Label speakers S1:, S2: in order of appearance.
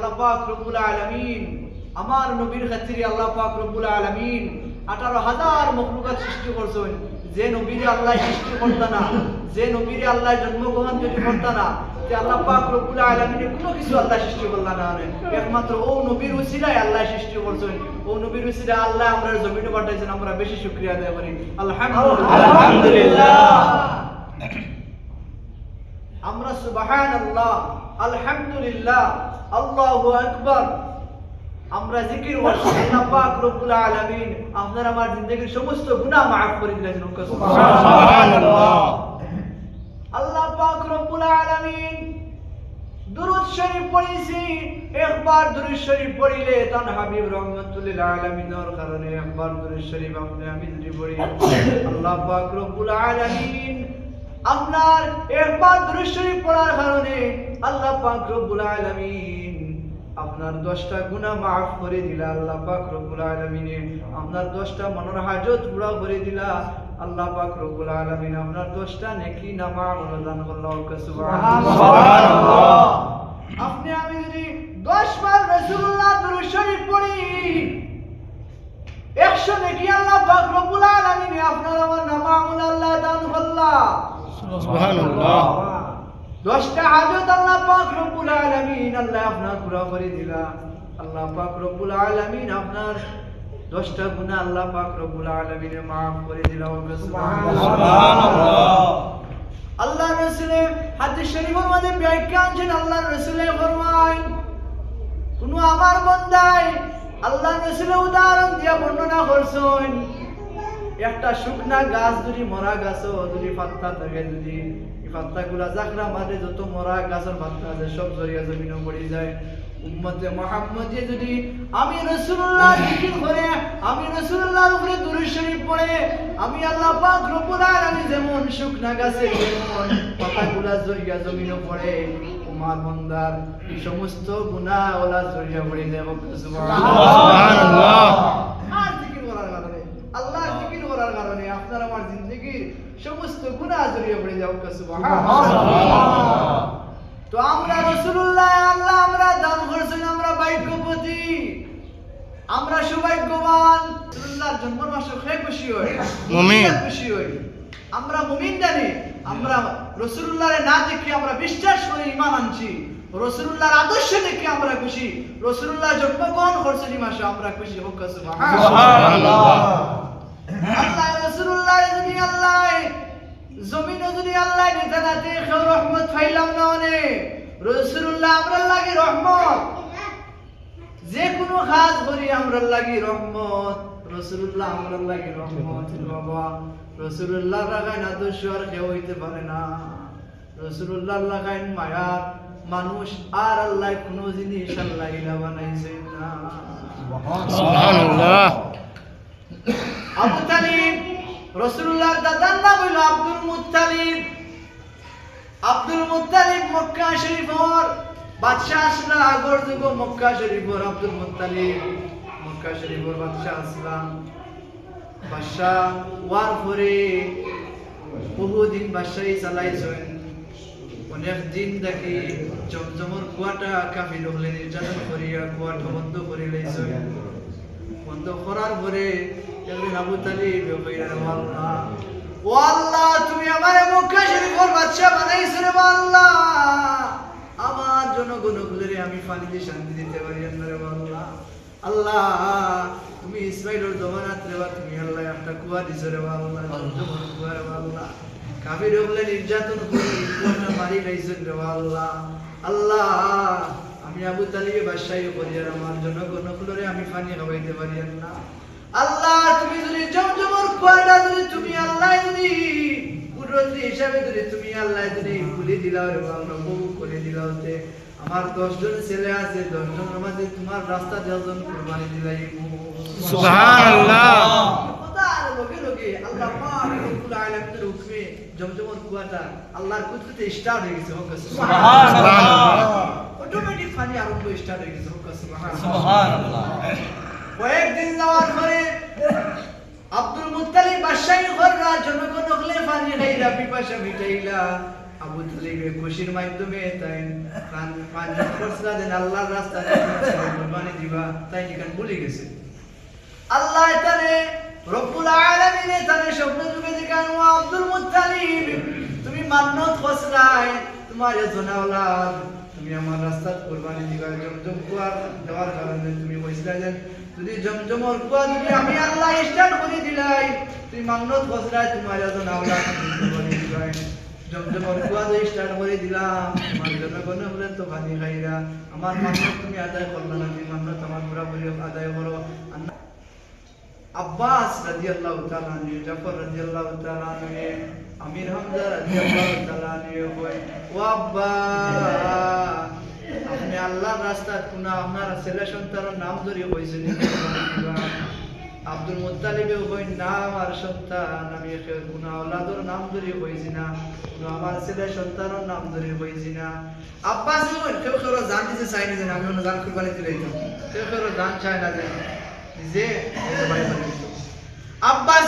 S1: আল্লাহ পাক রব্বুল আলামিন আমার নবীর খাতিরে আল্লাহ পাক রব্বুল আলামিন 18,000 মখলুকাত সৃষ্টি করছেন। যে নবীরে আল্লাহ সৃষ্টি করতা না, যে নবীরে আল্লাহ জন্মগ্রহণ যদি করতা না, যে আল্লাহ পাক রব্বুল আলামিনের কোনো কিছু আল্লাহ সৃষ্টি করলা না, একমাত্র ও নবীর উসিলায় আল্লাহ সৃষ্টি করছেন। ও নবীর উসিলায় আল্লাহ আমরা জমিনে পাঠাইছেন। আমরা বেশি শুকরিয়া আদায় করি আলহামদুলিল্লাহ। আমরা সুবহানাল্লাহ, আলহামদুলিল্লাহ, আল্লাহু আকবার আমরা জিকির করছি। আল্লাহ পাক রব্বুল আলামিন আপনার আমার জিন্দেগীর সমস্ত গুনাহ মাফ করে দিলেন। সুবহানাল্লাহ। আল্লাহ পাক রব্বুল আলামিন দুরূদ শরীফ পড়িছি। একবার দুরূদ শরীফ পড়িলে তান হাবিব রহমাতুল লিল আলামিনের কারণে একবার দুরূদ শরীফ আপনি আমি যদি পড়ি, আল্লাহ পাক রব্বুল আলামিন আপনার একবার দুরূদ শরীফ পড়ার কারণে আল্লাহ পাক রব্বুল আলামিন আপনার 10টা গুনাহ মাফ করে দিলা। আল্লাহ পাক রব্বুল আলামিন আপনার 10টা মনের হাজত পুরা করে দিলা। আল্লাহ পাক রব্বুল আলামিন আপনার 10টা নেকি নামা দান করলো। সুবহানাল্লাহ। আপনি আমি যদি 10 বার রাসূলুল্লাহ দুরূদ শরীফ পড়ি, 100 নেকি আল্লাহ পাক রব্বুল আলামিন আপনার আমার নামা আল্লাহ দান করলা। সুবহানাল্লাহ। 10টা হাজত আল্লাহ পাক রব্বুল আলামিন আল্লাহ আপনার পুরা করে দিলা। আল্লাহ পাক রব্বুল আলামিন আপনার 10টা গুনাহ আল্লাহ পাক রব্বুল আলামিন maaf করে দিলা। সুবহানাল্লাহ। আল্লাহর রাসূল হাদিস শরীফের মধ্যে ব্যাখ্যা আনছেন। আল্লাহর রাসূল ফরমায়, কোন আমার বান্দায় আল্লাহর রাসূল উদাহরণ দিয়া বর্ণনা করছেন, একটা শুকনা গাছ যদি মরা গাছও যদি পাতা থাকে, যদি পাতাগুলা জাখরা মারে, যত মরা গাছের পাতা আছে সব জড়িয়ে জমিনে পড়ে যায়। উম্মতে মুহাম্মদে যদি আমি রাসূলুল্লাহ জিকির করে, আমি রাসূলুল্লাহর উপরে দুরূদ শরীফ পড়ে, আমি আল্লাহ পাক রব্বুল আলামিন যেমন শুকনা গাছে যেমন পাতাগুলা জড়িয়ে জমিনে পড়ে, আমার বান্দার সমস্ত গুনাহ ওলা জড়িয়ে পড়ে যায়। সুবহানাল্লাহ। আর জিকির করার কারণে, আল্লাহর জিকির করার কারণে আপনার আমার জিন্দেগীর সমস্ত গুনাহ জড়িয়ে পড়ে যায়। সুবহানাল্লাহ। তো আমরা রাসূলুল্লাহ আল্লাহ আমরা দান করছেন, আমরা ভাগ্যবতী, আমরা সৌভাগ্যবান। রাসূলুল্লাহর জন্ম মাসে কে খুশি হয়? মুমিন খুশি হয়। আমরা মুমিন জানি, আমরা রাসূলুল্লাহর না দেখে আমরা বিশ্বাস করে ঈমান আনছি, রাসূলুল্লাহর আদর্শ দেখে আমরা খুশি, রাসূলুল্লাহ জন্মগ্রহণ করছেন এই মাসে আমরা খুশি। সুবহানাল্লাহ। আল্লাহ রাসূলুল্লাহ যদি আল্লাহ জমিনে যদি আল্লাহ নিজানাতে কেউ রহমত পাইলাম না, রাসূলুল্লাহ আমরার লাগি রহমত। যে কোনো কাজ করি আমরার লাগি রহমত, রাসূলুল্লাহ আমরার লাগি রহমত। বাবা রাসূলুল্লাহ লাগাই না দোষ আর কেউ হইতে পারে না। রাসূলুল্লাহ লাগাই মায়া মানুষ আর আল্লাহ কোনো জিনিস আল্লাহ ইলা বানাইছেন না। সুবহানাল্লাহ। আবু তালিব রাসূলুল্লাহর দাদার নাম হইল Abdul Muttalib. Abdul Muttalib Mecca শরীফের বাদশা আসলা। আগর যুগ মক্কা শরীফের আব্দুল মুত্তালিব মক্কা শরীফের বাদশা আসলাম। বাদশা ওয়ার পরে বহুদিন বাদশাহী চালাইছেন। অনেক দিন দেখি জমজমর কুয়াটা কাফির হলে নির্যাতন করিয়া কুয়াটা বন্ধ করে লইছেন। বন্ধ করার পরে একদিন আবু তালিব কইরা, আল্লাহ ও আল্লাহ তুমি আমারে মক্কা শরীফের বাদশা বানাইছো রে আল্লাহ, আমার জনগণগুলোরে আমি পানিতে শান্তি দিতে পারি না রে আল্লাহ। আল্লাহ তুমি ইসমাইলের জমানাত রে তুমি আল্লাহ একটা কুয়া দিছো রে আল্লাহ, জমজমর কুয়া রে আল্লাহ, কাফির হলে নির্যাতন করে কুয়াটা মারি লাইছেন রে আল্লাহ। আল্লাহ আমি আবু তালিব বাদশাহী করি আর আমার জনগণগুলোরে আমি পানি খাওয়াইতে পারি না। আল্লাহ তুমি যদি জমজমর কুয়াটা যদি তুমি আল্লাহ যদি কুদরতি হিসাবে যদি তুমি আল্লাহ যদি খুলে দিলাও রে আল্লাহ, বহু করে দিলাও, যে আমার 10 জন ছেলে আছে, 10 জনের মাঝে তোমার রাস্তা দেওয়ার কুরবানি দিলাই। সুবহানাল্লাহ। খোদার লগে লগে আল্লাহ পাক রব্বুল আলামিনের হুকমে জমজমর কুয়াটা আল্লাহর কুদরতে স্টার্ট হয়ে গেছে। সুবহানাল্লাহ। অটোমেটিক পানি আরম্ভ স্টার্ট হয়ে গেছে। সুবহানাল্লাহ। কয়েকদিন যাওয়ার পরে আব্দুল মুত্তালিব বাদশাহী ঘররা জনগণ হলে পানি খাইলা, পিপাসা মিটাইলা। আবু তালিবের খুশির মাধ্যমে তাই পাঁচ খরচা দেন আল্লাহর রাস্তায় কুরবানি দিবা তাই নিকান ভুলে গেছে আল্লাহ তানে রব্বুল আলামিন তানে স্বপ্ন যুগে দেখান ও আব্দুল মুত্তালিব তুমি মান্নত খসরায় তোমার জনা আওলাদ তুমি আমার রাস্তায় কুরবানি দিবা জমজম কুয়া দেওয়ার কারণে তুমি কইছিলা যে যদি জমজমর কুয়া যদি আমি আল্লাহ স্টার্ট করে দিলাই তুমি মান্নত খসরায় তোমার জনা আওলাদ কুরবানি দিবা জমজমর কুয়া দিয়ে স্টার্ট করে দিলাম তোমার জনগণ বলে তো পানি খাইরা আমার মান্নত তুমি আদায় করলা না তুমি মান্নত আমার পুরোপুরি আদায় করো আব্বাস রাদিয়াল্লাহু তাআলা আনহু জাফর রাদিয়াল্লাহু তাআলা আনহু আমির হামজা রাদিয়াল্লাহু তাআলা আনহু কই ও আব্বা আপনি আল্লাহর রাস্তায় কোন আপনার ছেলে সন্তানের নাম ধরে কইছেন আব্দুল মুত্তালিবেও কই না আমার সন্তান আমি কোন আওলাদের নাম ধরে কইছি না কোন আমার ছেলে সন্তানের নাম ধরে কইছি না আব্বাস কই কেউ কেউ জান দিতে চাই না যে আমি অন্য জান কুরবানি দিলাইতাম কেউ কেউ জান চায় না যে নিজে ভাই বলে আব্বাস